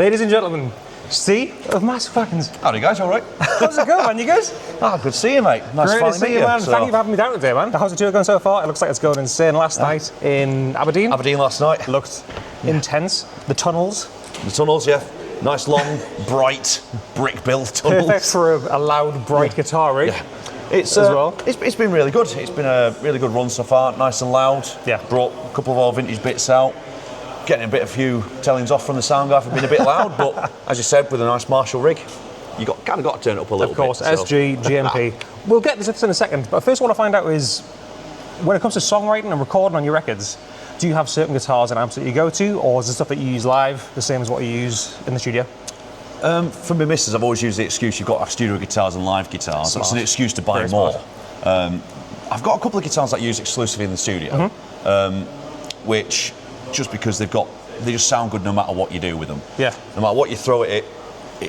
Ladies and gentlemen, Ste of Massive Wagons. Howdy guys, all right? How's it going, man? You good? Ah, good to see you, mate. Nice Great to see you, man. So, Thank you for having me down today, man. How's the tour going so far? It looks like it's going insane. Last night in Aberdeen. Aberdeen last night. Looked intense. The tunnels. The tunnels, yeah. Nice, long, bright, brick-built tunnels. Perfect for a loud, bright guitar rig. Yeah. It's as well. It's been really good. It's been a really good run so far. Nice and loud. Yeah. Brought a couple of our vintage bits out. Getting a few tellings off from the sound guy for being a bit loud, but as you said, with a nice Marshall rig, you kind of got to turn it up a little bit. Of course, SG JMP. We'll get this in a second, but first, what I want to find out is, when it comes to songwriting and recording on your records, do you have certain guitars and amps that you go to, or is the stuff that you use live the same as what you use in the studio? For my missus, I've always used the excuse you've got to have studio guitars and live guitars. So it's an excuse to buy more. I've got a couple of guitars that I use exclusively in the studio, which just because they just sound good no matter what you do with them. Yeah. No matter what you throw at it,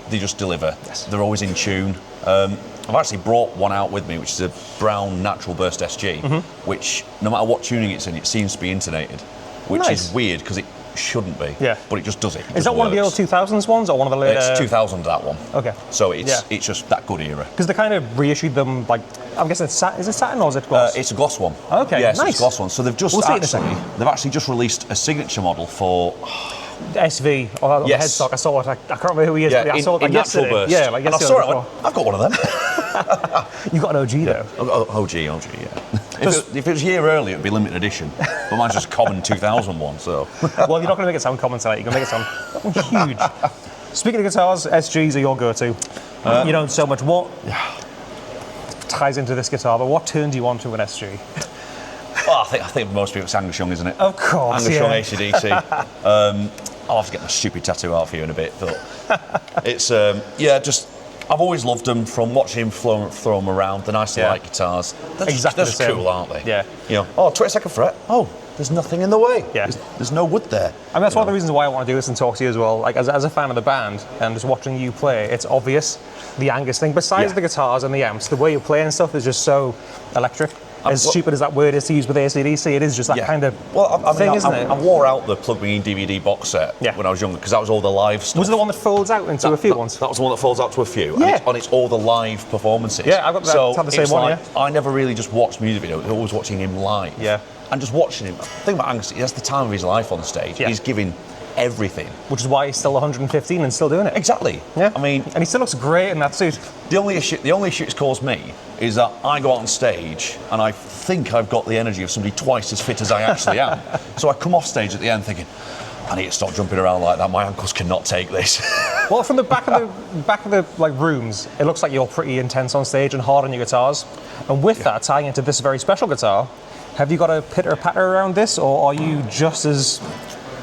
they just deliver. Yes. They're always in tune. I've actually brought one out with me, which is a brown natural burst SG, which no matter what tuning it's in, it seems to be intonated, which is weird because it shouldn't be. Yeah. But it just does it. Is that one of the old 2000s ones or one of the later? It's 2000, that one. Okay. So it's just that good era. Because they kind of reissued them, like, I'm guessing is it satin or is it gloss? It's a gloss one. Okay, yes, nice. It's a gloss one. So they've just they've actually just released a signature model for SV or the headstock. I saw it. I can't remember who he is. But I saw it like yesterday. Burst. Yeah, like yesterday. And I saw it. I've got one of them. You've got an OG though. OG, yeah. If it was a year earlier, it'd be limited edition. But mine's just common 2001. So. Well, you're not going to make it sound common tonight. You're going to make it sound huge. Speaking of guitars, SGs are your go-to. You don't so much. What ties into this guitar? But what turns you on to an SG? Well, I think most people it's Angus Young, isn't it? Of course, Angus Young AC/DC. I'll have to get my stupid tattoo out for you in a bit, but it's just I've always loved them from watching him throw them around. The nice light guitars. They're just cool, aren't they? Yeah. You know, 22nd fret. Oh, there's nothing in the way. Yeah. There's no wood there. I mean, that's one of the reasons why I want to do this and talk to you as well. Like, as a fan of the band and just watching you play, it's obvious the Angus thing. Besides the guitars and the amps, the way you play and stuff is just so electric. As stupid as that word is to use with AC/DC, it is just that kind of thing, isn't it? I wore out the Plug Me In DVD box set when I was younger because that was all the live stuff. Was it the one that folds out into a few ones? That was the one that folds out to a few. Yeah. And it's all the live performances. Yeah, I got that. So the same one, I never really just watched music videos. I was always watching him live. Yeah. And just watching him. The thing about Angus, that's the time of his life on stage. Yeah. He's giving everything. Which is why he's still 115 and still doing it. Exactly. Yeah. I mean, and he still looks great in that suit. The only issue it's caused me is that I go out on stage and I think I've got the energy of somebody twice as fit as I actually am. So I come off stage at the end thinking, I need to stop jumping around like that. My ankles cannot take this. Well, from the back of the like rooms, it looks like you're pretty intense on stage and hard on your guitars. And with that, tying into this very special guitar, have you got a pitter patter around this, or are you just as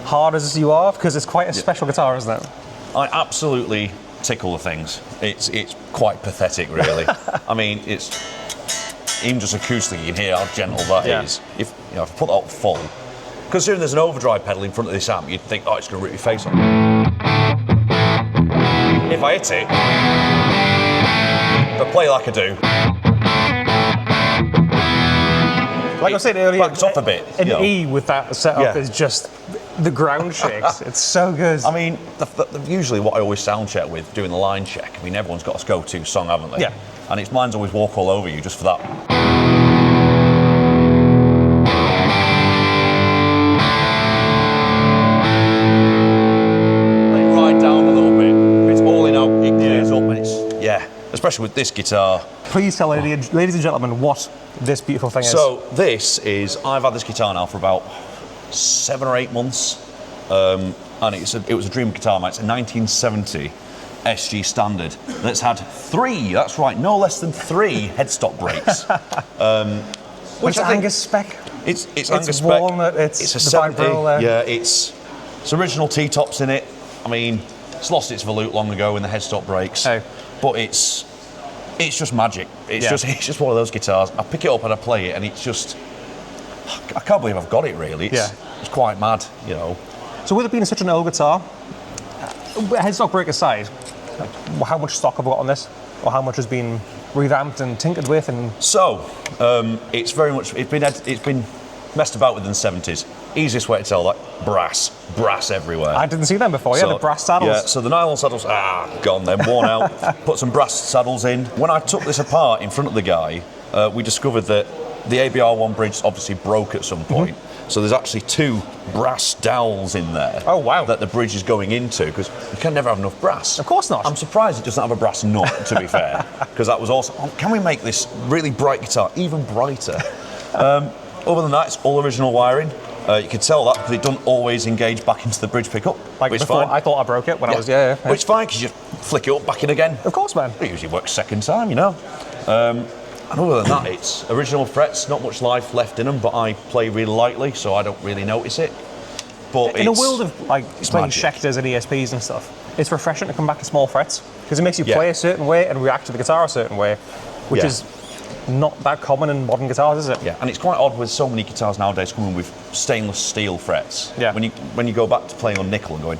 hard as you are? Because it's quite a special guitar, isn't it? I absolutely tickle the things. It's quite pathetic, really. I mean, it's even just acoustic. You can hear how gentle that is. If I put that up full, considering there's an overdrive pedal in front of this amp, you'd think, oh, it's going to rip your face off. If I hit it, if I play like I do, like I said earlier, backs off a bit. An E with that setup is just the ground shakes. It's so good. I mean, usually what I always sound check with, doing the line check, I mean, everyone's got a go-to song, haven't they? Yeah. And mine's always Walk All Over You, just for that. Let it ride down a little bit. If it's all in out, it clears up, and it's, especially with this guitar. Please tell ladies and gentlemen what this beautiful thing is. So I've had this guitar now for about 7 or 8 months, and it was a dream guitar, mate. It's a 1970 SG Standard that's had 3, that's right, no less than 3 headstock breaks. Which I Angus spec. It's Angus spec. Walnut, it's a the 70. vibral there. Yeah, it's original T-tops in it. I mean, it's lost its volute long ago when the headstock breaks. Oh. But it's just magic. It's just one of those guitars. I pick it up and I play it, and it's just, I can't believe I've got it, really. It's quite mad, you know. So with it being such an old guitar, headstock break aside, how much stock have we got on this? Or how much has been revamped and tinkered with? And so, it's very much, it's been messed about with in the 70s. easiest way to tell, like brass everywhere. I didn't see them before. Yeah, the brass saddles. Yeah, so the nylon saddles, gone then, worn out. Put some brass saddles in. When I took this apart in front of the guy, we discovered that the ABR1 bridge obviously broke at some point. So there's actually 2 brass dowels in there. Oh, wow. That the bridge is going into, because you can never have enough brass. Of course not. I'm surprised it doesn't have a brass nut, to be fair, because that was awesome. Oh, can we make this really bright guitar even brighter? Other than that, it's all original wiring. You can tell that because it doesn't always engage back into the bridge pickup. Like which before, fine. I thought I broke it when I was, Which is fine because you flick it up back in again. Of course, man. It usually works second time, you know. And other than that, it's original frets, not much life left in them, but I play really lightly, so I don't really notice it. But in a world of like playing magic. Schecters and ESPs and stuff, it's refreshing to come back to small frets because it makes you play a certain way and react to the guitar a certain way, which is not that common in modern guitars, is it? Yeah, and it's quite odd with so many guitars nowadays coming with stainless steel frets. Yeah. When you go back to playing on nickel and going,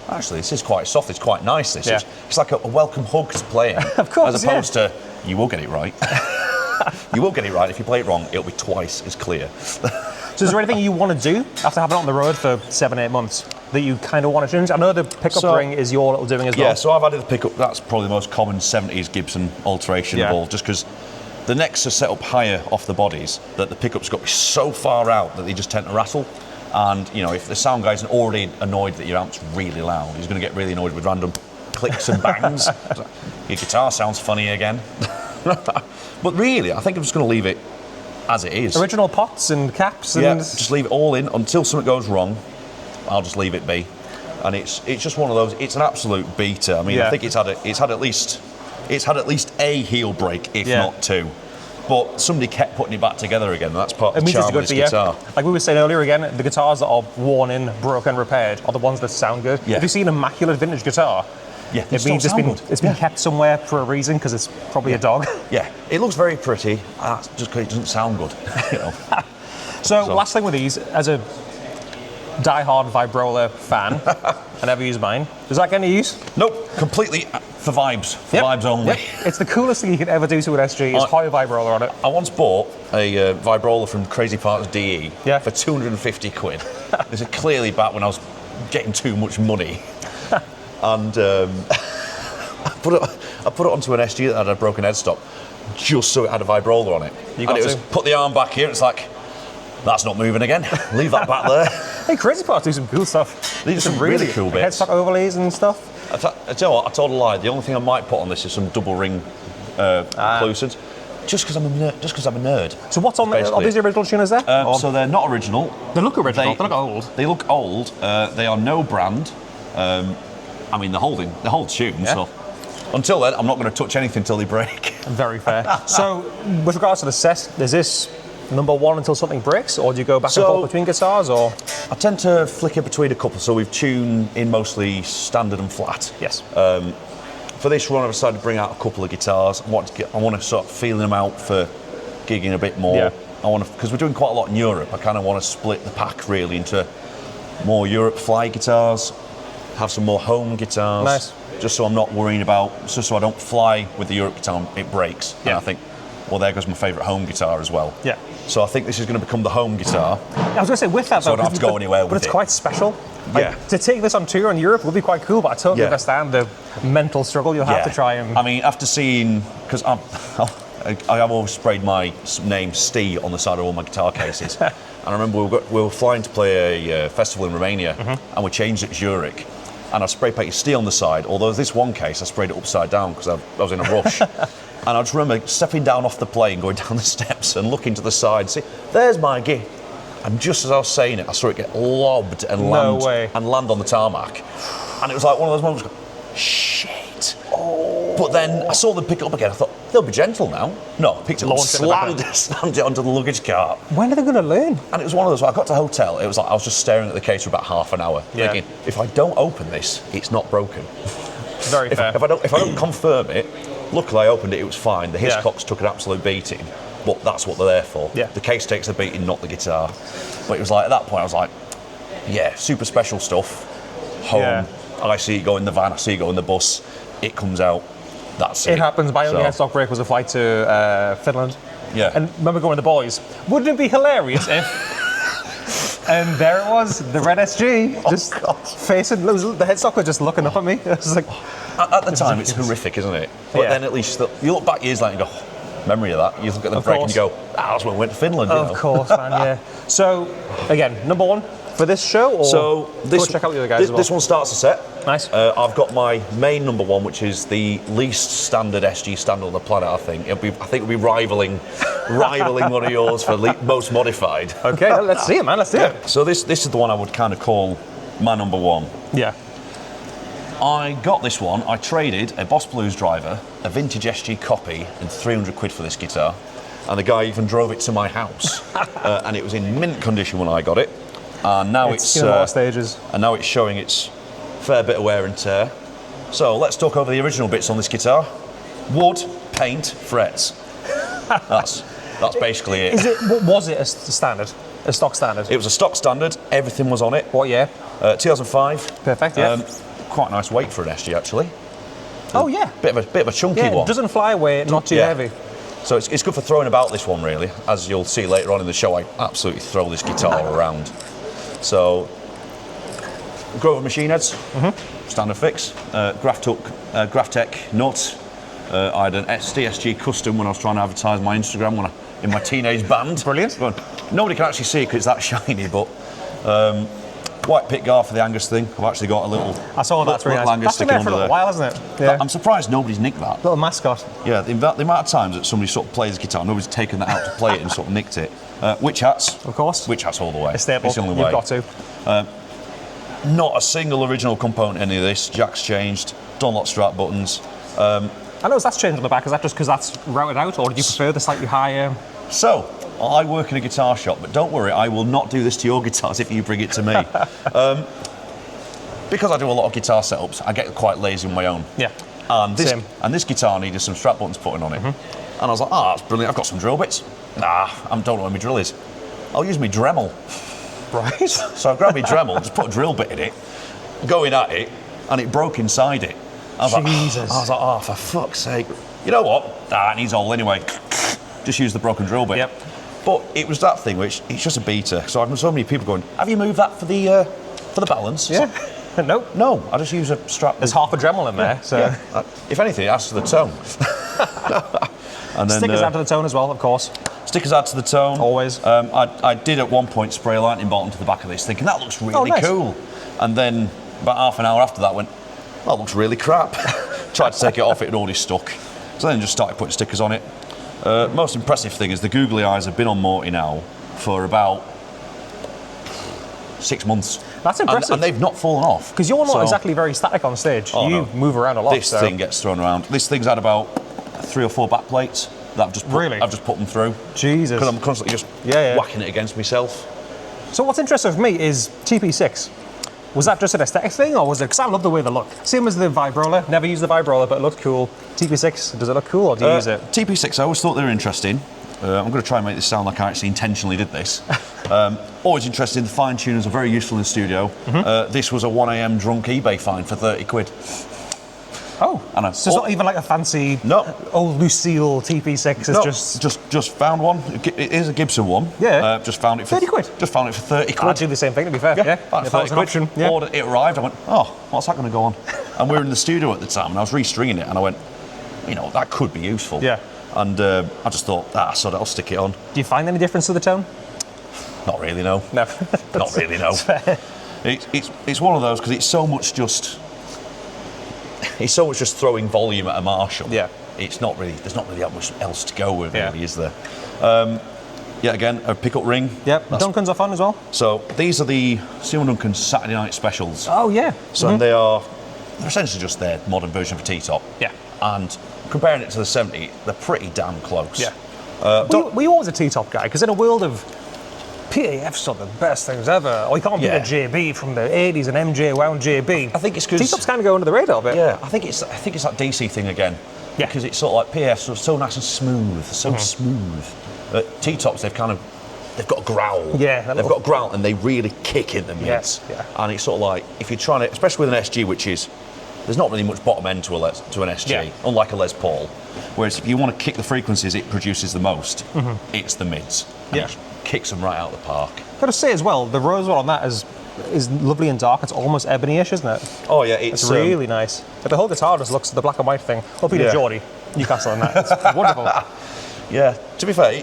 actually, this is quite soft, it's quite nice, this is. It's like a welcome hug to playing. Of course, as opposed to, you will get it right. You will get it right. If you play it wrong, it'll be twice as clear. So is there anything you want to do after having it on the road for 7-8 months that you kind of want to change? I know the pickup ring is your little doing as well. Yeah, so I've added the pickup. That's probably the most common 70s Gibson alteration of all, just because the necks are set up higher off the bodies that the pickup's got to be so far out that they just tend to rattle. And, you know, if the sound guy's already annoyed that your amp's really loud, he's going to get really annoyed with random clicks and bangs. Your guitar sounds funny again. But really, I think I'm just going to leave it as it is. Original pots and caps and... Yeah, just leave it all in until something goes wrong. I'll just leave it be. And it's just one of those, it's an absolute beater. I mean, I think it's had at least a heel break, if not 2. But somebody kept putting it back together again. That's part of the charm of this guitar. Like we were saying earlier again, the guitars that are worn in, broken, repaired are the ones that sound good. If you see an immaculate vintage guitar, it means it's been kept somewhere for a reason because it's probably a dog. Yeah, it looks very pretty. Just because it doesn't sound good. You know. So last thing with these, as a die-hard vibrola fan, I never use mine. Does that get any use? Nope, completely for vibes. For vibes only. It's the coolest thing you could ever do to an SG is hire a vibrola on it. I once bought a vibrola from Crazy Parts DE for 250 quid. This is clearly back when I was getting too much money. And I put it onto an SG that had a broken headstock just so it had a vibrola on it. Put the arm back here, it's like, that's not moving again. Leave that back there. Hey, Crazy Parts do some cool stuff. These are some really cool bits. Headstock overlays and stuff. I tell you what, I told a lie. The only thing I might put on this is some double ring occlusers. Just because I'm a nerd. So what's on there? Are these the original tuners there? So they're not original. They look original. They look old. They look old. They are no brand. I mean, they're whole tune. So until then, I'm not going to touch anything until they break. Very fair. So with regards to the set, is this number one until something breaks, or do you go back and forth between guitars, or? I tend to flicker between a couple. So we've tuned in mostly standard and flat. Yes. For this run, I've decided to bring out a couple of guitars. I want to start feeling them out for gigging a bit more. Yeah. Because we're doing quite a lot in Europe. I kind of want to split the pack really into more Europe fly guitars, have some more home guitars. Nice. Just so I'm not worrying about, just so I don't fly with the Europe guitar, it breaks. Yeah. And I think, well, there goes my favourite home guitar as well. Yeah. So I think this is going to become the home guitar. I was going to say, with that, so I don't have to go anywhere with it. But it's quite special. Yeah. To take this on tour in Europe would be quite cool, but I totally understand the mental struggle you'll have to try and... I mean, after seeing, because I have always sprayed my name Ste on the side of all my guitar cases. And I remember we were flying to play a festival in Romania, and we changed it to Zurich. And I spray painted Ste on the side, although this one case I sprayed it upside down because I was in a rush. And I just remember stepping down off the plane, going down the steps and looking to the side, see, there's my gig. And just as I was saying it, I saw it get lobbed and land on the tarmac. And it was like one of those moments, shit. Oh. But then I saw them pick it up again. I thought, they'll be gentle now. No, I picked it up, slammed it onto the luggage cart. When are they going to learn? And it was one of those, I got to the hotel, it was like I was just staring at the case for about half an hour, thinking, if I don't open this, it's not broken. Very fair. If I don't confirm it, luckily I opened it, it was fine. The Hiscocks took an absolute beating, but that's what they're there for. Yeah. The case takes a beating, not the guitar. But it was like, at that point, I was like, yeah, super special stuff. Home. Yeah. I see it go in the van, I see it go in the bus, it comes out, that's it. It happens. My only headstock break was a flight to Finland. Yeah. And remember going with the boys, wouldn't it be hilarious if... And there it was, the red SG, just facing, the headstock was just looking up at me. It was like, at the time, it's horrific, isn't it? But then at least, you look back years later and go, memory of that. You look at the break and you go, that's when we went to Finland. Of course, man, yeah. So, again, number one for this show, or so this, go check out the other guys as well? This one starts the set. Nice. I've got my main number one, which is the least standard SG standard on the planet, I think. I think it'll be rivaling one of yours for most modified. Okay, let's see it, man, let's see it. So this is the one I would kind of call my number one. Yeah. I got this one, I traded a Boss Blues driver, a vintage SG copy, and 300 quid for this guitar. And the guy even drove it to my house. And it was in mint condition when I got it. And now it's in a lot of stages. And now it's showing its fair bit of wear and tear. So let's talk over the original bits on this guitar. Wood, paint, frets. That's basically it. What was it a standard? A stock standard? It was a stock standard, everything was on it. What year? 2005. Perfect, yeah. Quite a nice weight for an SG, actually. Oh, yeah. Bit of a chunky one. It doesn't fly away, not too heavy. So it's good for throwing about this one, really. As you'll see later on in the show, I absolutely throw this guitar around. So, Grover machine heads, standard fix. Graphtec nuts. I had an Ste SG custom when I was trying to advertise my Instagram in my teenage band. Brilliant. Nobody can actually see it because it's that shiny, but white pick guard for the Angus thing. I've actually got a little. I saw that. Really nice. Angus That's been there for a little while, hasn't it? Yeah. I'm surprised nobody's nicked that. Little mascot. Yeah, the amount of times that somebody sort of plays guitar, nobody's taken that out to play it and sort of nicked it. Witch hats. Of course. Witch hats all the way. A staple. It's the only way. You've got to. Not a single original component in any of this. Jack's changed. Dunlop strap buttons. I know that's changed on the back. Is that just because that's routed out, or do you prefer the slightly higher? So, I work in a guitar shop, but don't worry, I will not do this to your guitars if you bring it to me. Because I do a lot of guitar setups, I get quite lazy on my own. Yeah. And this guitar needed some strap buttons putting on it. And I was like, that's brilliant, I've got some drill bits. Nah, I don't know where my drill is. I'll use my Dremel. Right. So I grabbed my Dremel, just put a drill bit in it, going at it, and it broke inside it. I was Jesus. like, oh, for fuck's sake. You know what? It needs oil anyway. Just use the broken drill bit. Yep. But it was that thing which, it's just a beater. So I've had so many people going, have you moved that for the balance? Yeah. Nope. No, I just use a strap. There's half a Dremel in there, so. Yeah. If anything, it adds to the tone. And then, stickers add to the tone as well, of course. Stickers add to the tone. Always. I did at one point spray a lightning bolt into the back of this, thinking that looks really cool. And then about half an hour after that went, that looks really crap. Tried to take it off, it had already stuck. So then just started putting stickers on it. Most impressive thing is the googly eyes have been on Morty now for about 6 months. That's impressive. And they've not fallen off. Because you're not exactly very static on stage. You move around a lot. This thing gets thrown around. This thing's had about 3 or 4 back plates that I've just put them through. Jesus. Because I'm constantly just whacking it against myself. So what's interesting for me is TP6. Was that just an aesthetic thing, or was it? Because I love the way they look. Same as the Vibrola. Never used the Vibrola, but it looked cool. TP6, does it look cool, or do you use it? TP6, I always thought they were interesting. I'm going to try and make this sound like I actually intentionally did this. Always interesting. The fine tuners are very useful in the studio. This was a 1 a.m. drunk eBay find for 30 quid. Oh, I know. So it's not even like a fancy old Lucille TP6. It's just found one. It is a Gibson one. Yeah. Just found it for 30 quid. Just found it for 30 quid. I'd do the same thing, to be fair. Yeah. About 30 quid. Ordered, it arrived. I went, what's that going to go on? And we were in the studio at the time, and I was restringing it, and I went, that could be useful. Yeah. And I just thought, so I'll stick it on. Do you find any difference to the tone? Not really, no. No. Not really, no. It's one of those because it's so much just throwing volume at a Marshall. Yeah. There's not really that much else to go with, really, is there? Again, a pickup ring. Yep. Duncans are fun as well. So these are the Seymour Duncan Saturday Night Specials. Oh yeah. So they're essentially just their modern version of a T-top. Yeah. And comparing it to the 70, they're pretty damn close. Yeah. Were you always a T-top guy? Because in a world of PAFs are the best things ever. Or you can't beat a JB from the 80s and MJ wound JB. I think it's because T-tops kind of go under the radar a bit. Yeah, I think it's that DC thing again. Yeah. Because it's sort of like PAFs are so nice and smooth, smooth. T-tops, they've got a growl. Yeah. They've got a growl and they really kick in the mids. Yeah. And it's sort of like, if you're trying to, especially with an SG, which is there's not really much bottom end to an SG, unlike a Les Paul. Whereas if you want to kick the frequencies it produces the most, it's the mids. And it kicks them right out of the park. Got to say as well, the rosewood on that is lovely and dark. It's almost ebony-ish, isn't it? Oh yeah, it's really nice. But the whole guitar just looks the black and white thing. Up in Geordie, Newcastle, and that. It's wonderful. Yeah. To be fair,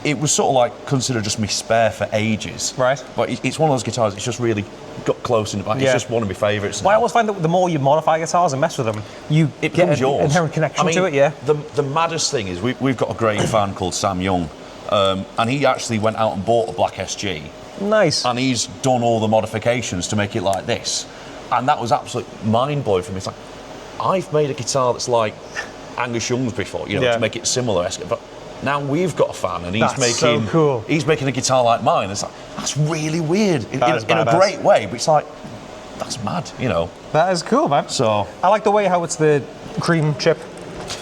it was sort of like considered just me spare for ages. Right. But it's one of those guitars. It's just really got close in the back. It's just one of my favourites. Well, I always find that the more you modify guitars and mess with them, you get an inherent connection to it. Yeah. The maddest thing is we've got a great fan called Sam Young, and he actually went out and bought a black SG. Nice. And he's done all the modifications to make it like this, and that was absolutely mind blowing for me. It's like I've made a guitar that's like Angus Young's before, to make it similar. But now we've got a fan, and he's making a guitar like mine. It's like that's really weird in a great way, but it's like that's mad, That is cool, man. So I like the way how it's the cream chip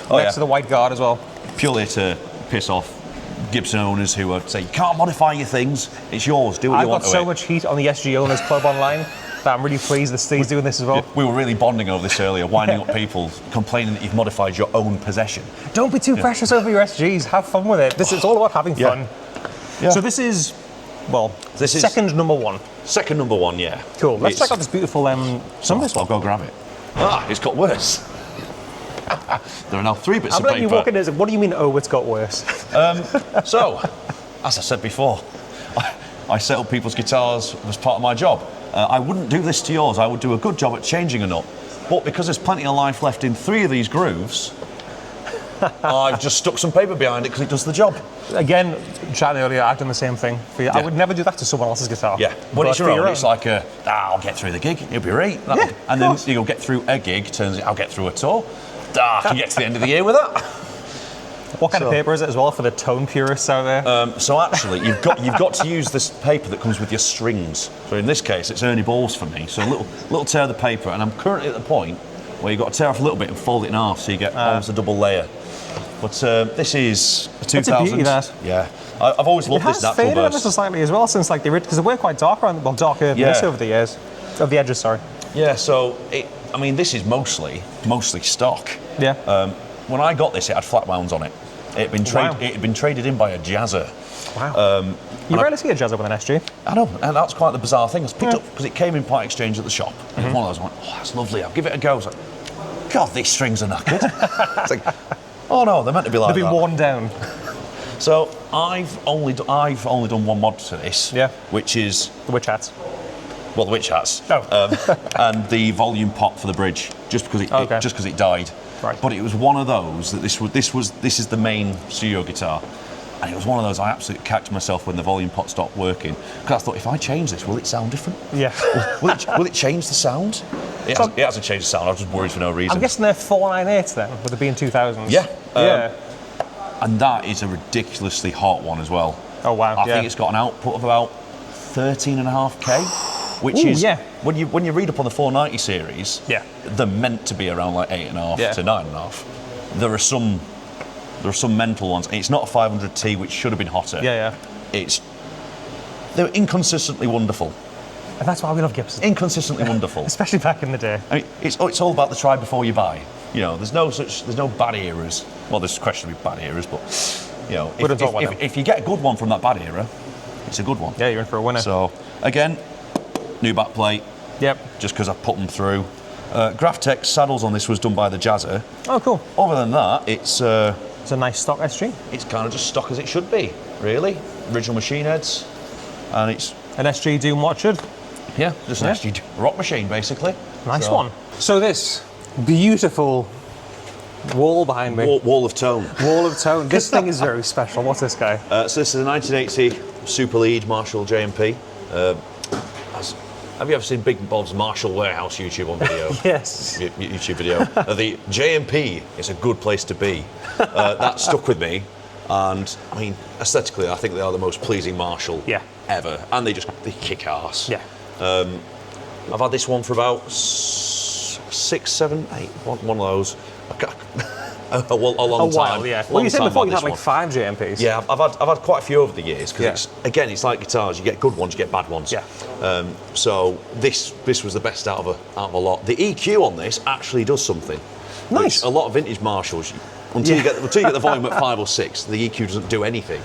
next to the white guard as well. Purely to piss off Gibson owners who would say you can't modify your things. It's yours. Do what you want to it. I've got so much heat on the SG Owners Club online. That I'm really pleased that Steve's doing this as well. We were really bonding over this earlier, winding up people complaining that you've modified your own possession. Don't be too precious over your SGs. Have fun with it. It's all about having fun. Yeah. So this is second number one. Second number one, yeah. Cool. Let's check out this beautiful I'll go grab it. It's got worse. There are now 3 bits of paper. You walk in and say, what do you mean, it's got worse? So, as I said before, I set up people's guitars as part of my job. I wouldn't do this to yours. I would do a good job at changing a nut. But because there's plenty of life left in 3 of these grooves, I've just stuck some paper behind it because it does the job. Again, chatting earlier, I've done the same thing. I would never do that to someone else's guitar. Yeah, but it's your own. It's like I'll get through the gig, it'll be right. And then you'll get through a gig, turns out I'll get through a tour. I can get to the end of the year with that. What kind of paper is it as well for the tone purists out there? So actually, you've got to use this paper that comes with your strings. So in this case, it's Ernie Balls for me. So a little tear of the paper, and I'm currently at the point where you've got to tear off a little bit and fold it in half, so you get almost a double layer. But this is a 2000. It's a beauty, that. Yeah, I've always loved this natural burst. It has faded ever so slightly as well since like because they were quite darker than this over the years, of the edges. Sorry. Yeah, so this is mostly stock. Yeah. When I got this, it had flat wounds on it. It had been traded in by a jazzer. Wow. You rarely see a jazzer with an SG. I know, and that's quite the bizarre thing. I was picked up because it came in part exchange at the shop. And one of those went, that's lovely. I'll give it a go. I was like, God, these strings are knackered. It's like, oh no, they're meant to be like that. They've been worn down. So I've only done one mod to this. Yeah. Which is the witch hats. Well, the witch hats. Oh. And the volume pop for the bridge, just because it died. Right. But it was one of those that this is the main studio guitar, and it was one of those I absolutely cacked myself when the volume pot stopped working because I thought if I change this, will it sound different? Yeah. will it change the sound? It hasn't changed the sound. I was just worried for no reason. I'm guessing they're 498s then, with it being 2000s. Yeah. Yeah. And that is a ridiculously hot one as well. Oh wow. I think it's got an output of about 13.5K. Which is when you read up on the 490 series, they're meant to be around like 8.5 to 9.5. There are some mental ones. It's not a 500T, which should have been hotter. They're inconsistently wonderful. And that's why we love Gibson. Inconsistently wonderful, especially back in the day. It's all about the try before you buy. There's no bad eras. Well, there's questionably bad eras, but if you get a good one from that bad era, it's a good one. Yeah, you're in for a winner. So again. New backplate. Yep. Just because I put them through. Graphtec saddles on this was done by the Jazzer. Oh, cool. Other than that, it's a nice stock SG. It's kind of just stock as it should be, really. Original machine heads, and it's an SG doing what should. Yeah, just an SG rock machine, basically. Nice one. So this beautiful wall behind me. Wall of tone. Wall of tone. This thing is very special. What's this guy? So this is a 1980 Super Lead Marshall JMP. Have you ever seen Big Bob's Marshall Warehouse YouTube on video? Yes. YouTube video. The JMP is a good place to be. That stuck with me, and aesthetically, I think they are the most pleasing Marshall ever, and they kick ass. Yeah. I've had this one for about 6, 7, 8. One of those. a long time. Yeah. Well, Long you said time before on you had this like one. 5 JMPs. Yeah, I've had quite a few over the years because Yeah. it's like guitars. You get good ones, you get bad ones. Yeah. So this was the best out of a lot. The EQ on this actually does something. Nice. Which a lot of vintage Marshalls, until you get the volume at 5 or 6, the EQ doesn't do anything.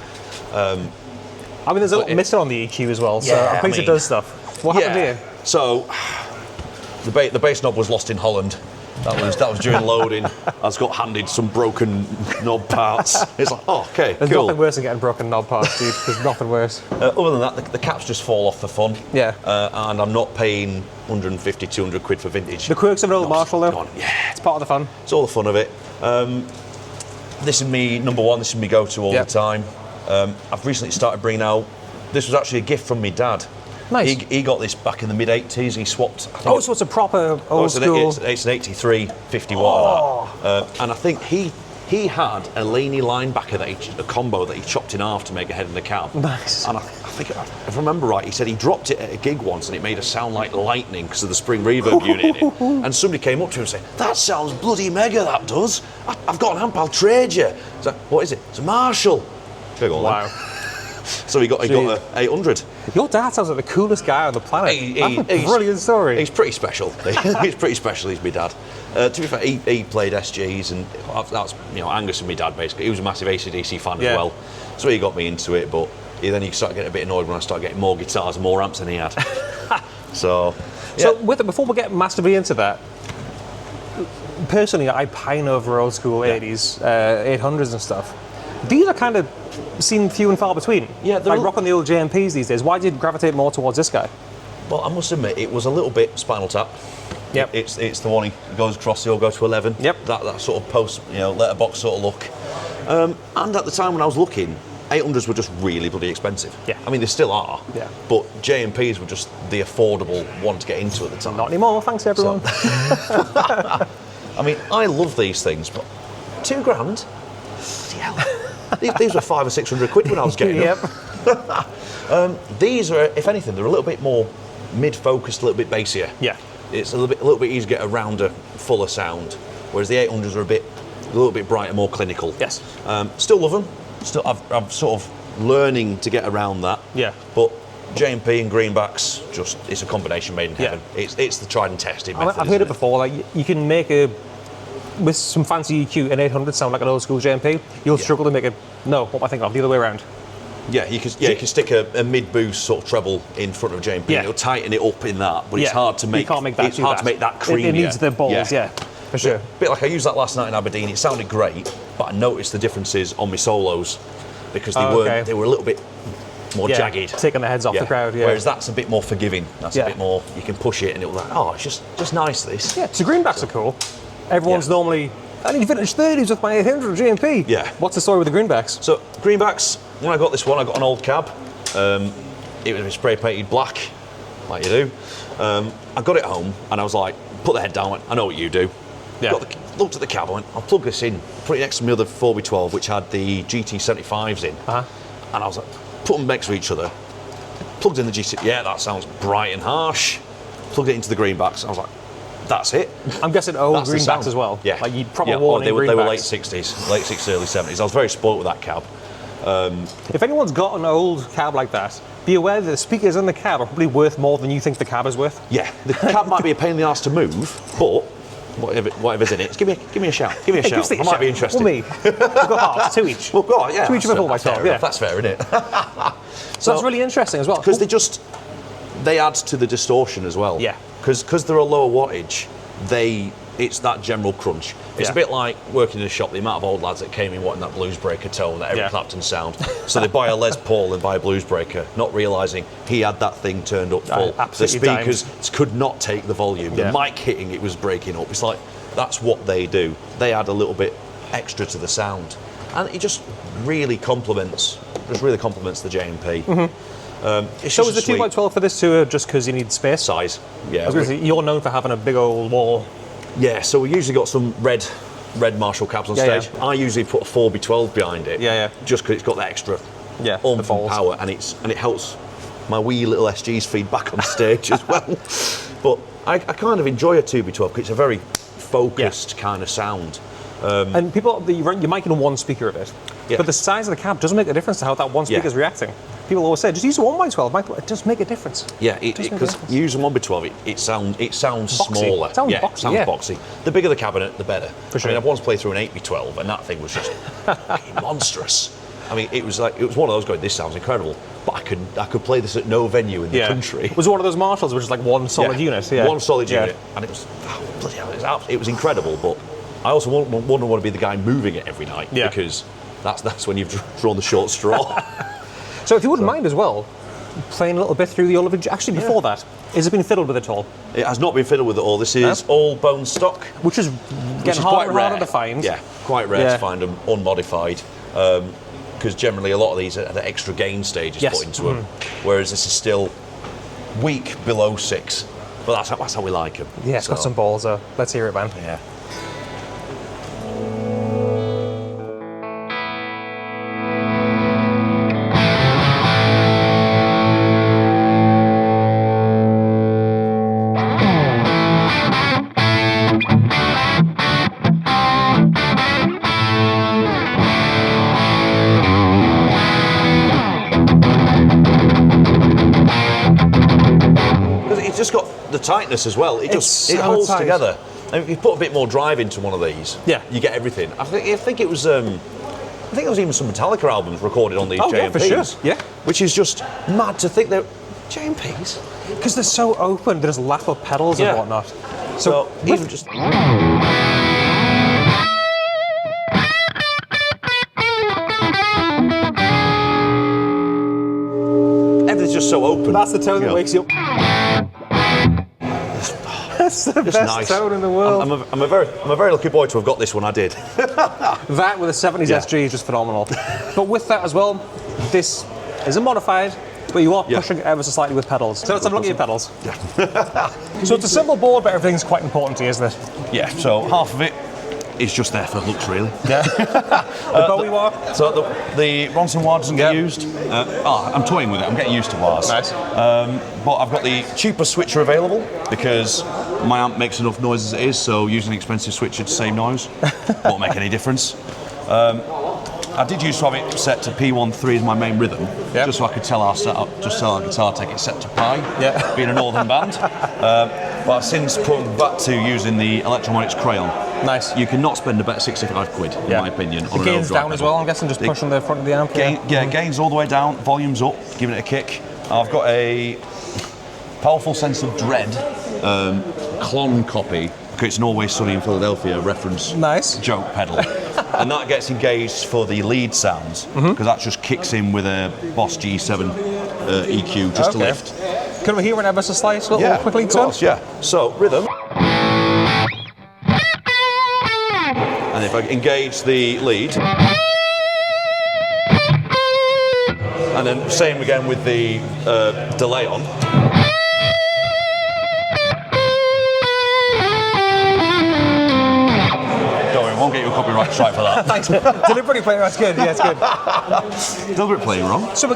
I mean, there's a lot missing on the EQ as well, so Yeah, I'm pleased I it does stuff. What happened here? So the bass knob was lost in Holland. That was during loading. I just got handed some broken knob parts. It's like, oh, okay, There's cool. nothing worse than getting broken knob parts, dude. There's nothing worse. Other than that, the caps just fall off for fun. Yeah. And I'm not paying 150, 200 quid for vintage. The quirks of an old Marshall, though. Yeah. It's part of the fun. It's all the fun of it. This is me, number one, this is me go-to all the time. I've recently started bringing out, this was actually a gift from my dad. Nice. He got this back in the mid-80s, he swapped. Oh, so it's a proper old school. It's an 83 50 watt of that. And I think he had a Laney linebacker a combo that he chopped in half to make a head in the cab. Nice. And I think, if I remember right, he said he dropped it at a gig once and it made a sound like lightning because of the spring reverb unit in it. And somebody came up to him and said, "That sounds bloody mega, that does. I've got an amp, I'll trade you." It's like, "What is it?" "It's a Marshall." Wow. So he got a 800. Your dad sounds like the coolest guy on the planet. That's a brilliant story. He's pretty special. He's pretty special. He's my dad. To be fair, he played SGs, and that's Angus and my dad basically. He was a massive AC/DC fan as well, so he got me into it. But then he started getting a bit annoyed when I started getting more guitars and more amps than he had. So with it, before we get massively into that, personally, I pine over old school 80s, 800s and stuff. These are kind of seen few and far between. Yeah, like rocking the old JMPs these days. Why did you gravitate more towards this guy? Well, I must admit, it was a little bit Spinal Tap. Yep. It's the one he goes across, he'll go to 11. Yep. That sort of post, letterbox sort of look. And at the time when I was looking, 800s were just really bloody expensive. Yeah. I mean, they still are. Yeah. But JMPs were just the affordable one to get into at the time. Not anymore, thanks everyone. I mean, I love these things, but £2,000? Bloody hell. These were 500 or 600 quid when I was getting them. These are, if anything, they're a little bit more mid-focused, a little bit bassier. Yeah. It's a little bit easier to get a rounder, fuller sound, whereas the 800s are a little bit brighter, more clinical. Yes. Still love them. Still, I'm sort of learning to get around that. Yeah. But JMP and Greenbacks, it's a combination made in heaven. It's the tried and tested method. I've heard it before. Like you can make with some fancy EQ, an 800 sound like an old school JMP. You'll struggle to make it. No, what am I thinking of? The other way around. Yeah, you can stick a mid-boost sort of treble in front of JMP. Yeah. And it'll tighten it up in that, but it's hard to make. You can't make that. It's hard to make that creamier. It needs the balls. Yeah, for sure. Bit like I used that last night in Aberdeen. It sounded great, but I noticed the differences on my solos because they were a little bit more jagged, taking the heads off the crowd. Yeah. Whereas that's a bit more forgiving. That's a bit more. You can push it, and it'll like, oh, it's just nice. This. Yeah. So Greenbacks are cool. Everyone's normally. I need vintage 30s with my 800 JMP. Yeah. What's the story with the Greenbacks? So Greenbacks, when I got this one, I got an old cab. It was spray painted black, like you do. I got it home and I was like, put the head down, went, I know what you do. Yeah. Looked at the cab, I went, I'll plug this in, put it next to my other 4x12, which had the GT75s in. And I was like, put them next to each other. Plugged in the GT, yeah, that sounds bright and harsh. Plugged it into the Greenbacks, I was like, that's it. I'm guessing old That's the Greenbacks sound. as well. Yeah. Like you probably worn they were late Greenbacks. late 60s, early 70s. I was very spoilt with that cab. If anyone's got an old cab like that, be aware that the speakers in the cab are probably worth more than you think the cab is worth. Yeah, the cab might be a pain in the arse to move, but whatever's in it, give me a shout. Give me a shout. I might be interested. Well, me. We've got halves, 2 each. Well, God, yeah. 2 each of a 4x12. Yeah. That's fair, isn't it? So that's really interesting as well. Because they add to the distortion as well. Yeah. Because they're a lower wattage, it's that general crunch. It's a bit like working in a shop, the amount of old lads that came in wanting that blues breaker tone, that Eric Clapton sound. So they buy a Les Paul and buy a blues breaker, not realising he had that thing turned up full. The speakers could not take the volume. The mic hitting it was breaking up. It's like, that's what they do. They add a little bit extra to the sound. And it just really complements the JMP. So is the 2x12 for this too, just because you need space? Size, yeah. I was going to say, you're known for having a big old wall. Yeah, so we usually got some red Marshall cabs on stage. I usually put a 4x12 behind it. Just because it's got that extra oomph and power, and it helps my wee little SGs feed back on stage as well. But I kind of enjoy a 2x12 because it's a very focused kind of sound. And people, you're miking in one speaker a bit, but the size of the cab doesn't make a difference to how that one speaker is reacting. People always say, just use a 1x12, it does make a difference. Yeah, because you use a 1x12, it sounds boxy. smaller. It sounds boxy, it sounds boxy. The bigger the cabinet, the better. For sure. I mean, I've once played through an 8x12, and that thing was just monstrous. I mean, it was one of those going, this sounds incredible, but I could play this at no venue in the country. Was it one of those Marshalls, which is like one solid unit? Yeah. One solid unit, and it was, bloody hell, it was incredible, but I also wouldn't want to be the guy moving it every night, because that's when you've drawn the short straw. So if you wouldn't mind as well, playing a little bit through the Oliver, actually before that, has it been fiddled with at all? It has not been fiddled with at all. This is all bone stock. Which is getting harder and harder to find. Yeah, quite rare to find them unmodified. Because generally a lot of these are the extra gain stages put into them, whereas this is still weak below 6. But that's how we like them. Yeah, it's got some balls though. Let's hear it, man. Yeah. Just got the tightness as well. It holds together. And if you put a bit more drive into one of these, you get everything. I think it was even some Metallica albums recorded on these JMPs. Yeah, for sure. Yeah. Which is just mad to think they're JMPs. Because they're so open, there's lap up pedals and whatnot. So even just everything's just so open. That's the tone that wakes you up. That's the best tone in the world. I'm a very lucky boy to have got this one. I did. That with a 70s SG is just phenomenal. But with that as well, this isn't modified, but you are pushing ever so slightly with pedals. So let's have a look at your pedals. Yeah. So it's a simple board, but everything's quite important to you, isn't it? Yeah. So half of it is just there for looks, really. Yeah. The Bowie wah. So the Ronson wah doesn't get used. I'm toying with it. I'm getting used to wahs. Nice. But I've got the cheaper switcher available because my amp makes enough noise as it is. So using an expensive switcher to save noise won't make any difference. I did used to have it set to P13 as my main rhythm, just so I could tell our guitar tech it's set to pi, being a northern band. But I've since put back to using the Electromonics Crayon. Nice. You cannot spend about 65 quid, in my opinion, on the gain's down as well, I'm guessing, just pushing the front of the amp. Gain's all the way down, volume's up, giving it a kick. I've got a Powerful Sense of Dread clone copy, because it's an Always Sunny in Philadelphia reference joke pedal. And that gets engaged for the lead sounds, because that just kicks in with a Boss G7 EQ just to lift. Can we hear an ever so slight little quickly tone? So, rhythm. And if I engage the lead, and then same again with the delay on. Won't get you a copyright strike for that. Thanks. Deliberately playing that's good. Yeah, it's good. Deliberately playing wrong. So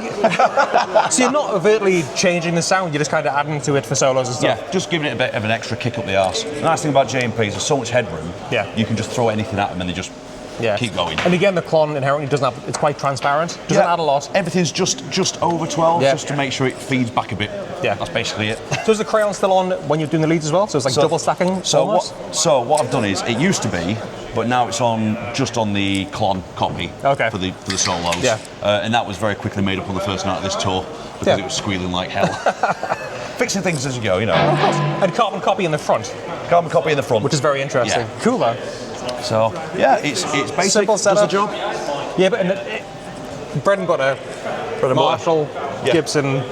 you're not overtly changing the sound, you're just kind of adding to it for solos and stuff? Yeah, just giving it a bit of an extra kick up the arse. The nice thing about JMP is there's so much headroom, you can just throw anything at them and they just keep going. And again, the clon inherently doesn't have, it's quite transparent, doesn't add a lot. Everything's just over 12, just to make sure it feeds back a bit. Yeah. That's basically it. So is the crayon still on when you're doing the leads as well? So it's like double stacking? So what I've done is, it used to be, but now it's just on the clon copy for the solos. Yeah. And that was very quickly made up on the first night of this tour because it was squealing like hell. Fixing things as you go, you know. Of course. And carbon copy in the front. Carbon copy in the front. Which is very interesting. Cool though. So, yeah, it's basic. Simple setup. Does the job. Yeah, but bread and butter, Marshall, Gibson.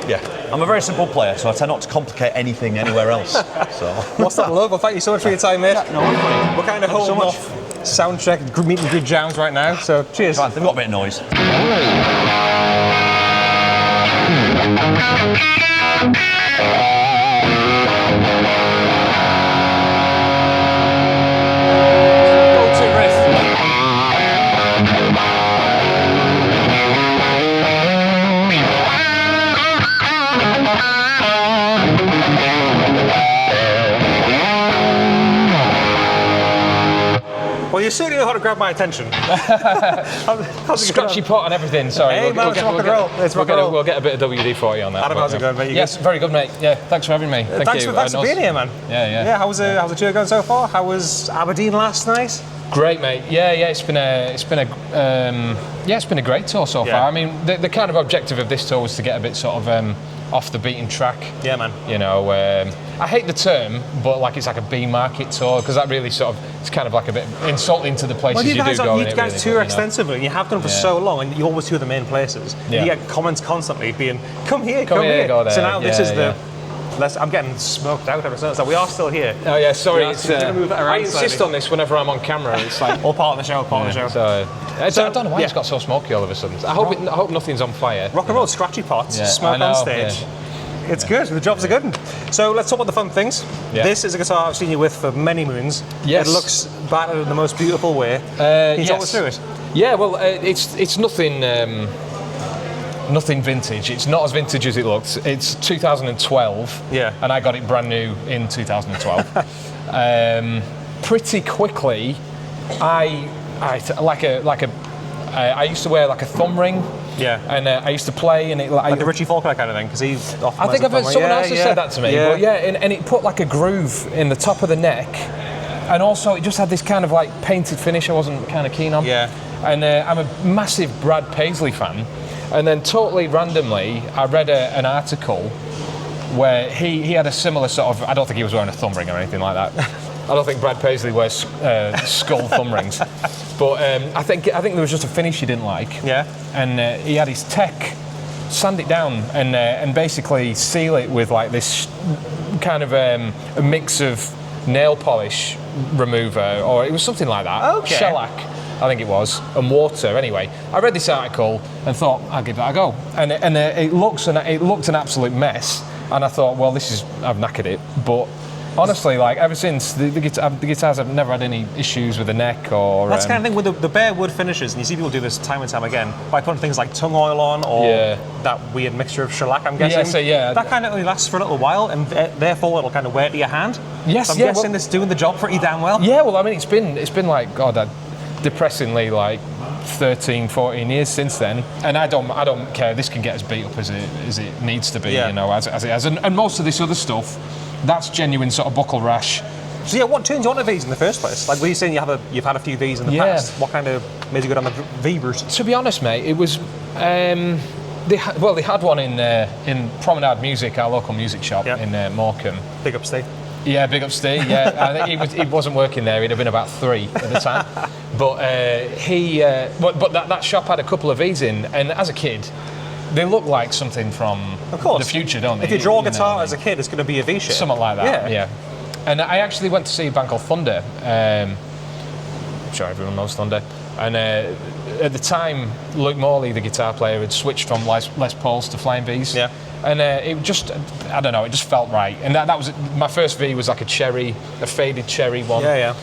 Yeah, I'm a very simple player, so I tend not to complicate anything anywhere else. So. What's that, love? Well, thank you so much for your time, mate. Yeah, no, we're kind of holding off sound check, meet and greet jams right now, so cheers. Right, they've got a bit of noise. Well, you certainly know how to grab my attention. How's it Scratchy pot and everything. Sorry. Hey, man, it's rock and roll. It's rock and roll. We'll get a bit of WD-40 on that. Adam, how's it going, mate? Yes, very good, mate. Yeah, thanks for having me. Thanks for being here, man. Yeah. How's the tour going so far? How was Aberdeen last night? Great, mate. Yeah. It's been a great tour so far. I mean, the kind of objective of this tour was to get a bit sort of off the beaten track. Yeah, man. You know, I hate the term, but like it's like a B market tour because that really sort of it's kind of like a bit insulting to the places you do go. You guys tour extensively, and you have done for so long, and you always tour the main places. Yeah. You get comments constantly being, "Come here, go there." So now this is the. I'm getting smoked out ever since. So we are still here. Oh yeah, sorry. I insist on this whenever I'm on camera. It's like all part of the show. So I don't know why it's got so smoky all of a sudden. I hope nothing's on fire. Rock and roll, scratchy pots, smoke on stage. Yeah. It's good. The job's a good one. So let's talk about the fun things. Yeah. This is a guitar I've seen you with for many moons. Yes. It looks battered in the most beautiful way. Can you talk us through it? Yeah. Well, it's nothing. Nothing vintage. It's not as vintage as it looks. It's 2012. Yeah. And I got it brand new in 2012. Pretty quickly, I used to wear like a thumb ring. Yeah. And I used to play, and it like a Richie Faulkner kind of thing, because he's. I think I've heard someone else has said that to me. Yeah. But and it put like a groove in the top of the neck, and also it just had this kind of like painted finish I wasn't kind of keen on. Yeah. And I'm a massive Brad Paisley fan. And then totally randomly, I read an article where he had a similar sort of, I don't think he was wearing a thumb ring or anything like that. I don't think Brad Paisley wears skull thumb rings. But I think there was just a finish he didn't like. Yeah. And he had his tech sand it down and basically seal it with like this kind of a mix of nail polish remover, or it was something like that. Okay. Shellac, I think it was, and water. Anyway, I read this article and thought I'll give that a go, and it looked an absolute mess. And I thought, well, I've knackered it. But honestly, like ever since the guitars, I've never had any issues with the neck or. That's the kind of thing with the bare wood finishes, and you see people do this time and time again by putting things like tung oil on or that weird mixture of shellac. I'm guessing. That kind of only lasts for a little while, and therefore it'll kind of wear to your hand. Yes. So I'm guessing it's doing the job pretty damn well. Yeah. Well, I mean, it's been like depressingly like 13, 14 years since then, and I don't care. This can get as beat up as it needs to be, you know, as it has. And most of this other stuff, that's genuine sort of buckle rash. So yeah, what turned you on to V's in the first place? Like, were you saying you've had a few V's in the past? What kind of made you go down the V route? To be honest, mate, it was they had one in Promenade Music, our local music shop in Morecambe. Big up, Ste. Yeah, big up Ste. Yeah, I think he wasn't working there. He'd have been about 3 at the time. But that shop had a couple of V's in, and as a kid, they look like something from the future, don't they? If you draw a guitar as a kid, it's going to be a V shape. Something like that. Yeah. And I actually went to see a band called Thunder. I'm sure everyone knows Thunder. And at the time, Luke Morley, the guitar player, had switched from Les Pauls to Flying V's. Yeah. And it just, I don't know, it just felt right. And that was, my first V was like a faded cherry one. Yeah.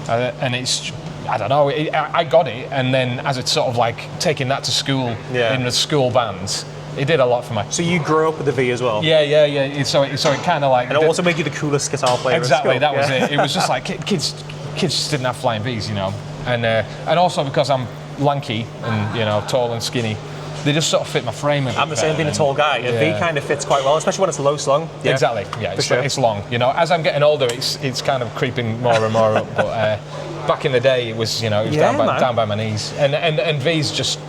And it's, I don't know, I got it, and then as it's sort of like taking that to school in the school bands, it did a lot for me. So you grew up with the V as well? Yeah. So it kind of like... And it also made you the coolest guitar player exactly, that was it. It was just like, kids just didn't have Flying V's, you know. And also because I'm lanky and, you know, tall and skinny, they just sort of fit my frame a bit. I'm the same, being a tall guy. A V kind of fits quite well, especially when it's low slung. Yeah. Exactly, yeah, it's long. You know, as I'm getting older, it's kind of creeping more and more up. But back in the day, it was, you know, down by my knees. And V's just,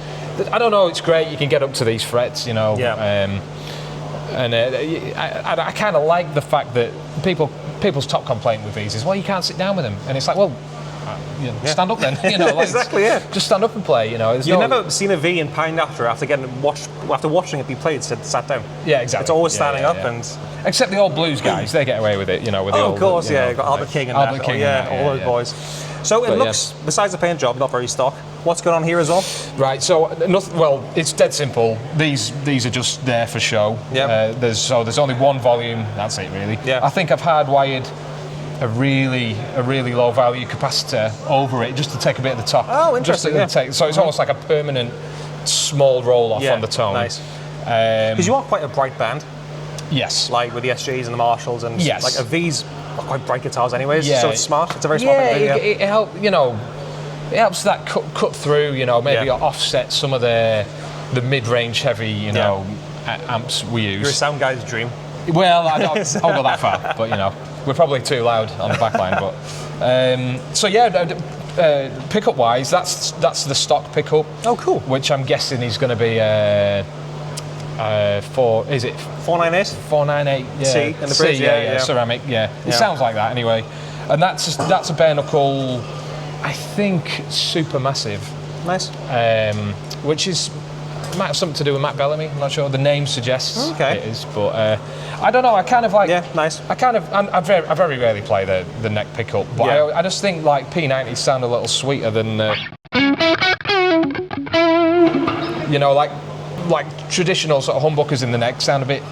I don't know, it's great. You can get up to these frets, you know. Yeah. I kind of like the fact that people's top complaint with V's is, well, you can't sit down with them. And it's like, well, stand up then, you know. Like, exactly, just stand up and play, you know. You've never seen a V and pined after watching it be played, sat down. Yeah, exactly. It's always standing up, and except the old blues guys, they get away with it, you know. With of course, got Albert King and Albert King, all those boys. So it looks, besides the paint job, not very stock. What's going on here as well? Right, so it's dead simple. These are just there for show. Yeah. There's only one volume. That's it, really. Yeah. I think I've hardwired a really low value capacitor over it just to take a bit of the top. Oh, interesting. So it's almost like a permanent small roll off on the tone. Nice. Because you are quite a bright band. Yes. Like with the SGs and the Marshalls and like a V's are quite bright guitars anyways. Yeah. So it's smart. It's a very smart thing. It helps, you know. it helps that cut through, you know, maybe offset some of the mid-range heavy, you know, amps we use. You're a sound guy's dream. Well, I don't go that far, but you know, we're probably too loud on the backline. But so yeah, pickup wise, that's the stock pickup. Oh, cool. Which I'm guessing is going to be is it 498? 498, yeah. C in the bridge, yeah. Ceramic, yeah. It sounds like that anyway. And that's a bare knuckle, I think, super massive. Nice. Which might have something to do with Matt Bellamy. I'm not sure. The name suggests it is, but I don't know. I kind of like. Yeah, nice. I very rarely play the neck pickup, but I just think like P90s sound a little sweeter than. You know, like traditional sort of humbuckers in the neck sound a bit.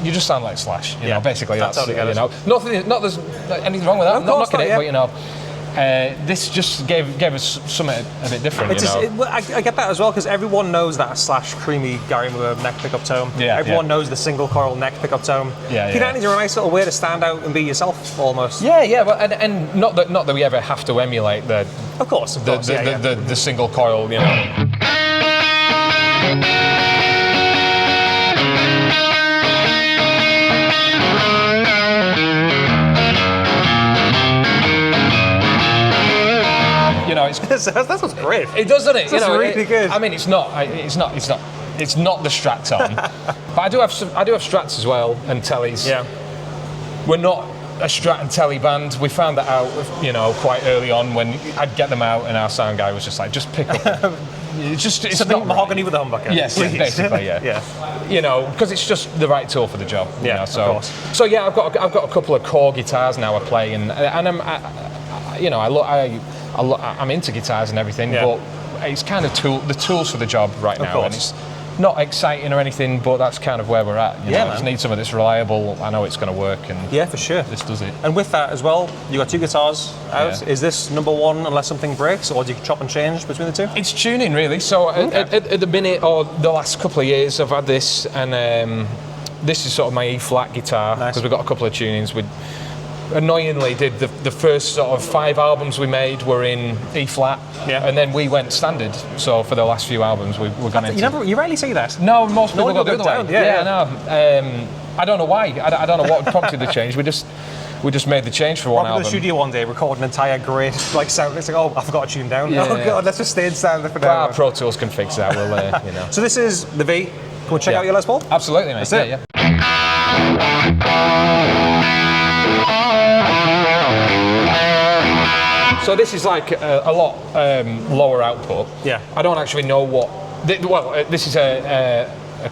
You just sound like Slash. You know, basically that's totally you know. Not there's anything wrong with that. I'm not knocking it, but you know. This just gave us something a bit different. I get that as well because everyone knows that Slash creamy Gary Moore neck pickup tone. Yeah, everyone knows the single coil neck pickup tone. P90s are a nice little way to stand out and be yourself almost. Yeah, but and not that we ever have to emulate the single coil, you know. You know, that was great. It does, doesn't it? That's really good. I mean, it's not the Strat-on, but I do have Strats as well and Tellys. Yeah, we're not a Strat and Telly band. We found that out, you know, quite early on when I'd get them out, and our sound guy was just like, just pick up. It's something mahogany with a humbucker. Yes, basically, yeah. You know, because it's just the right tool for the job. Yeah, you know, of course. So yeah, I've got a couple of core guitars now I play, and I'm into guitars and everything, but it's kind of the tools for the job right now, and it's not exciting or anything, but that's kind of where we're at. You know, I just need something that's reliable. I know it's going to work, and yeah, for sure, this does it. And with that as well, you got two guitars out. Is this number one unless something breaks, or do you chop and change between the two? It's tuning really. So at the minute, or the last couple of years, I've had this, and this is sort of my E flat guitar because we've got a couple of tunings. We annoyingly did the first sort of 5 albums we made were in E flat, and then we went standard. So for the last few albums, we're going into. You rarely see that. No, most people go the other way. Yeah, I know. I don't know why. I don't know what prompted the change. We just made the change for one album. In the studio one day, record an entire great sound. It's like, oh, I forgot to tune down. God, let's just stay in standard for now. Well, Pro Tools can fix that. We'll, you know. So this is the V. Can we check out your Les Paul? Absolutely, mate. That's it. So this is like a lot lower output. Yeah. I don't actually know what. This is a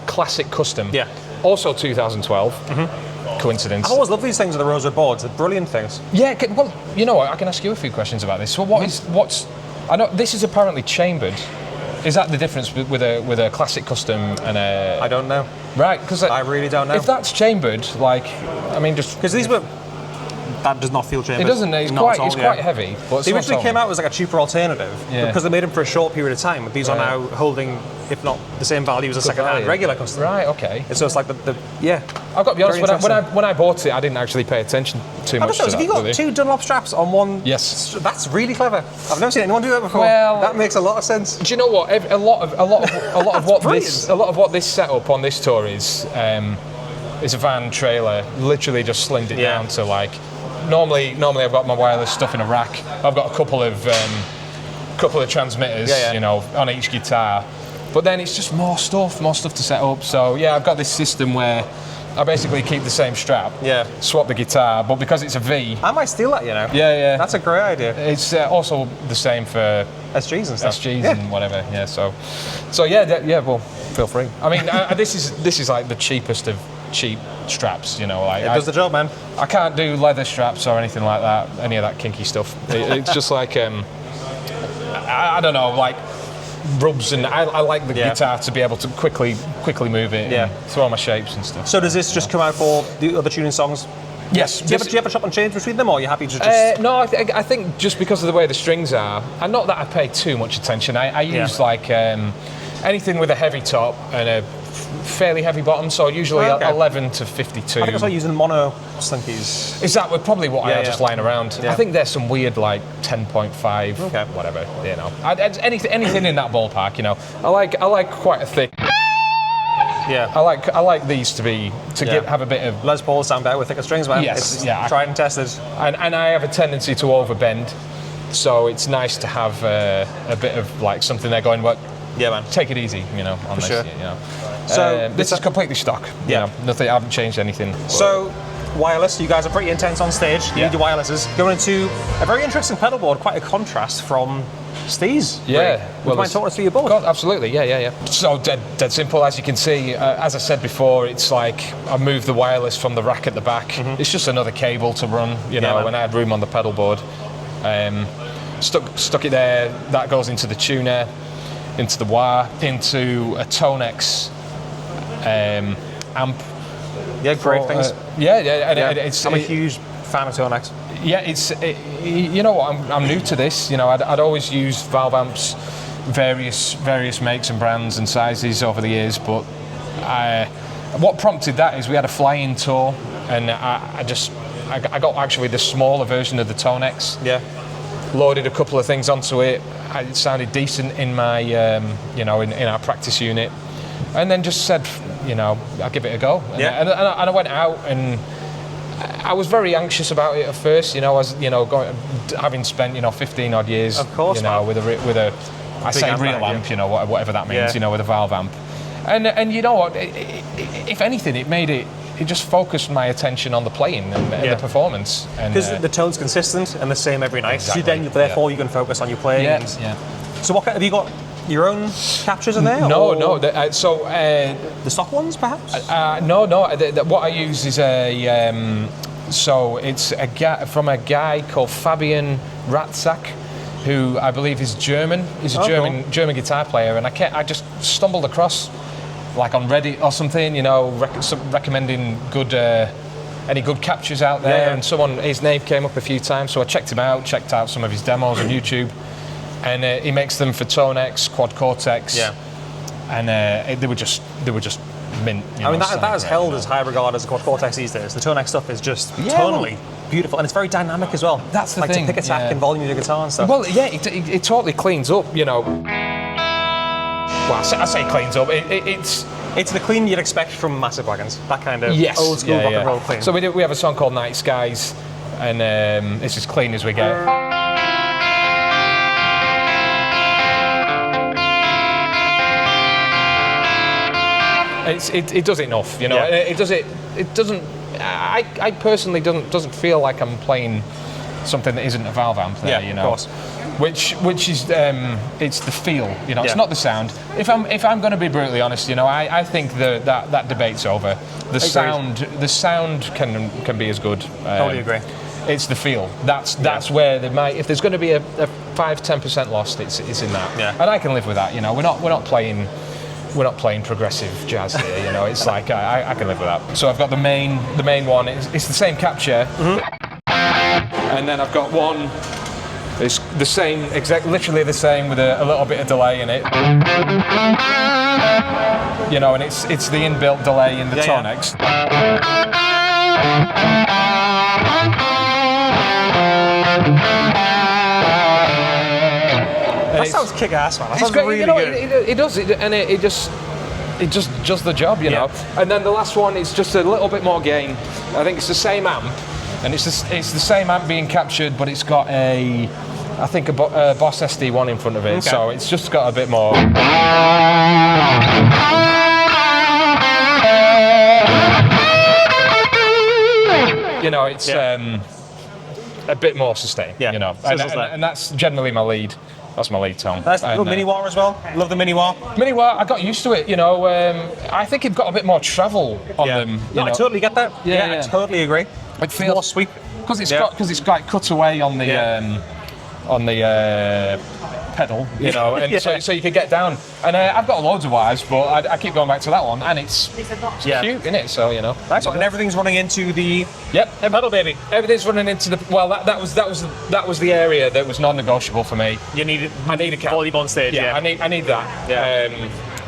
classic custom. Yeah. Also 2012. Mm-hmm. Coincidence. I always love these things with the Rosewood boards. They're brilliant things. Yeah. Well, you know what? I can ask you a few questions about this. So what's? I know this is apparently chambered. Is that the difference with a classic custom and a? I don't know. Right, because I really don't know. If that's chambered, like, I mean, just because these were. That does not feel chambered. It doesn't. It's quite heavy. But they originally came out as like a cheaper alternative because they made them for a short period of time. But these are now holding, if not the same value as a second-hand regular custom. Right. Okay. And so it's like the I've got to be honest. When I bought it, I didn't actually pay attention too much to that. Have you got 2 Dunlop straps on one? Yes. That's really clever. I've never seen anyone do that before. Well, that makes a lot of sense. Do you know what? A lot of what this setup on this tour is a van trailer. Literally just slimmed it down to like. Normally I've got my wireless stuff in a rack. I've got a couple of transmitters, you know, on each guitar. But then it's just more stuff to set up. So yeah, I've got this system where I basically keep the same strap. Yeah. Swap the guitar, but because it's a V. I might steal that, you know. Yeah. That's a great idea. It's also the same for SGs and stuff. SGs and whatever. Yeah. So yeah. Well, feel free. I mean, this is like the cheapest of cheap straps, you know. Like, it does the job, man. I can't do leather straps or anything like that, any of that kinky stuff. It's just like, I don't know, like rubs, and I like the guitar to be able to quickly move it and throw my shapes and stuff. So does this just come out for the other tuning songs? Yes. Do you ever chop and change between them, or are you happy to just... No, I think just because of the way the strings are, and not that I pay too much attention, I use like... anything with a heavy top and a fairly heavy bottom, so usually 11 to 52. I think I was using mono slinkies. Is that probably what I had just lying around? Yeah. I think there's some weird like 10.5, whatever, you know. Anything in that ballpark, you know. I like quite a thick. Yeah. I like these to have a bit of. Les Pauls sound better with thicker strings, man. Yes, It's yeah. tried and tested. And I have a tendency to overbend, so it's nice to have a bit of like something there going, but yeah, man, take it easy, you know, on this, sure. you know. So this is completely stock. Yeah. You know, nothing. I haven't changed anything. So wireless, you guys are pretty intense on stage. You need your wirelesses. Going into a very interesting pedal board, quite a contrast from Ste's. Yeah. Would you mind talking us through your board? God, absolutely. Yeah. So dead simple, as you can see. As I said before, it's like I moved the wireless from the rack at the back. It's just another cable to run, you know, when I had room on the pedal board. Stuck it there. That goes into the tuner, into the wah, into a TONEX amp. Yeah, great things. I'm a huge fan of TONEX. Yeah, you know what? I'm new to this. You know, I'd always used valve amps, various makes and brands and sizes over the years. But what prompted that is we had a flying tour, and I got actually the smaller version of the TONEX. Yeah. Loaded a couple of things onto it. It sounded decent in my, in our practice unit, and then just said, you know, I'll give it a go. And I went out, and I was very anxious about it at first. You know, having spent 15 odd years, of course, you know, with a I say real amp, you know, whatever that means, you know, with a valve amp, and you know what, if anything, it just focused my attention on the playing and the performance. Because the tone's consistent and the same every night. Exactly. So then, therefore, you can focus on your playing. So what have you got? Your own captures in there? No. The stock ones, perhaps? No. What I use is it's a guy from a guy called Fabian Ratzak, who I believe is German. He's a German guitar player, and I just stumbled across, like on Reddit or something, you know, recommending any good captures out there, and his name came up a few times, so I checked out some of his demos on YouTube, and he makes them for TONEX, Quad Cortex, and they were just mint. I mean, that is held as high regard as a Quad Cortex these days. The TONEX stuff is just tonally beautiful, and it's very dynamic as well. That's the thing. Like to pick attack and volume of your guitar and stuff. Well, yeah, it totally cleans up, you know. Well, I say cleans up. It's the clean you'd expect from Massive Wagons. That kind of old school rock and roll clean. So we have a song called Night Skies, and it's as clean as we get. It does enough, you know. It doesn't. I personally doesn't feel like I'm playing something that isn't a valve amp there, you know. Of course. Which is it's the feel, you know. It's not the sound. If I'm going to be brutally honest, you know, I think that debate's over. The sound can be as good. Totally agree. It's the feel. That's where if there's going to be a 5-10% lost, it's in that. Yeah. And I can live with that. You know, we're not playing progressive jazz here, you know. It's like I can live with that. So I've got the main one. It's the same capture, and then I've got one. It's the same, literally the same, with a little bit of delay in it. You know, and it's the inbuilt delay in the TONEX. That sounds kick-ass, man. That sounds great. really good. It does, and it just does the job, you know. And then the last one is just a little bit more gain. I think it's the same amp, and it's the same amp being captured, but it's got a Boss SD1 in front of it, so it's just got a bit more. You know, it's a bit more sustained. You know, and that's generally my lead. That's my lead tone. That's the mini wah as well. Love the mini wah. Mini wah, I got used to it. You know, I think it got a bit more treble on them. No, I totally get that. I totally agree. It feels more sweep because it's got cut away on the pedal, you know, and so you can get down. And I've got loads of wires, but I keep going back to that one, and it's cute, isn't it? So, you know. Nice. And everything's running into the pedal, baby. Everything's running into the. Well, that was the area that was non-negotiable for me. I need a volume on stage. I need that.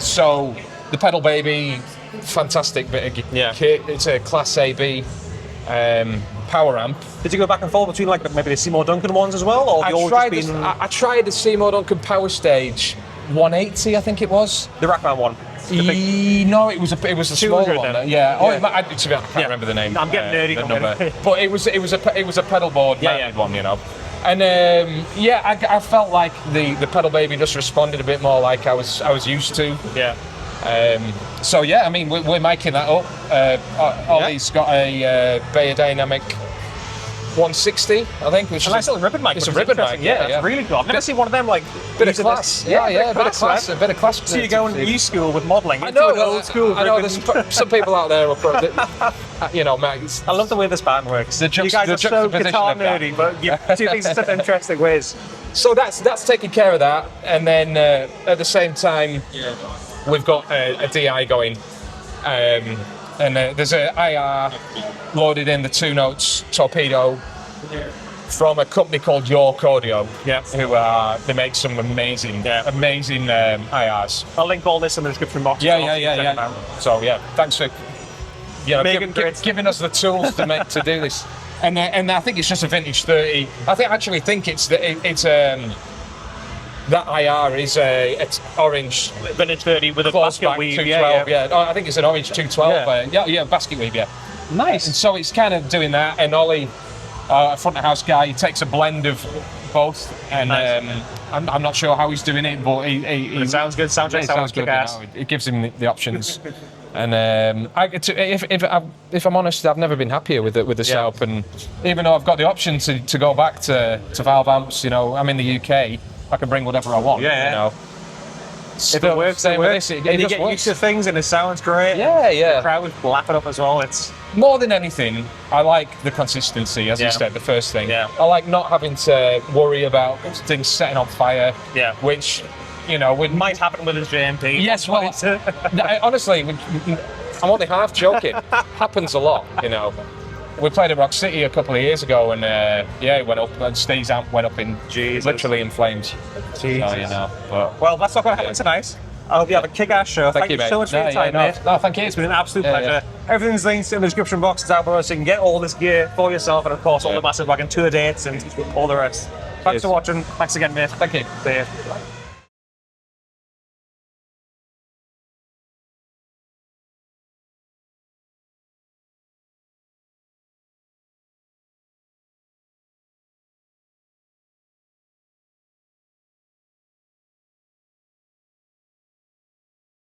So the Pedal Baby, fantastic bit of kit. It's a Class AB power amp. Did you go back and forth between like maybe the Seymour Duncan ones as well, or have you all just been... I tried the Seymour Duncan Power Stage 180, I think it was. The Rackman one? No, it was a smaller one. Then. Yeah. Oh, I can't remember the name. I'm getting nerdy. The number. But it was a pedal board mounted one, you know. And I felt like the Pedal Baby just responded a bit more like I was used to. Yeah. So yeah, I mean we're making that up. Ollie's got a Beyerdynamic 160, I think. Which is a nice little ribbon mic. It's a ribbon mic. Yeah, it's really cool. I've never seen one of them like. Bit of class. Yeah, a bit of class. A bit of class. So you go in new school with modelling. I know. Old school. I know. There's some people out there, you know, Max. I love the way this band works. You guys are so guitar nerdy, but you do things in such interesting ways. So that's taking care of that, and then at the same time, we've got a DI going. And there's an IR loaded in the 2 notes torpedo from a company called York Audio. Yeah. Who they make some amazing IRs. I'll link all this in the description box. Yeah. So yeah, thanks for giving us the tools to do this. And I think it's just a vintage 30. I actually think it's that IR is it's orange vintage 30 with a basket weave. 212, yeah. Oh, I think it's an orange 212. Yeah, basket weave, yeah. Nice. And so it's kind of doing that. And Ollie, a front of house guy, he takes a blend of both. And nice. I'm not sure how he's doing it, but it sounds good. Sounds good. It gives him the options. And if I'm honest, I've never been happier with the setup. And even though I've got the option to go back to valve amps, you know, I'm in the UK. I can bring whatever I want. Yeah. You know. If it works, it works. And you get used to things, and it sounds great. Yeah. The crowd would lap it up as well. It's more than anything. I like the consistency, as you said. The first thing. Yeah. I like not having to worry about things setting on fire. Yeah. Which, you know, might happen with his JMP. Yes. Well, honestly, I'm only half joking. Happens a lot, you know. We played at Rock City a couple of years ago, and it went up. And Steve's amp went up literally in flames. Jesus. So, you know, well, that's not going to happen tonight. I hope you have a kick-ass show. Thank you so much for your time, mate. No, thank you. It's been an absolute pleasure. Everything's linked in the description box down below, so you can get all this gear for yourself, and of course all the Massive Wagon tour dates and all the rest. Thanks for watching. Thanks again, mate. Thank you. See you.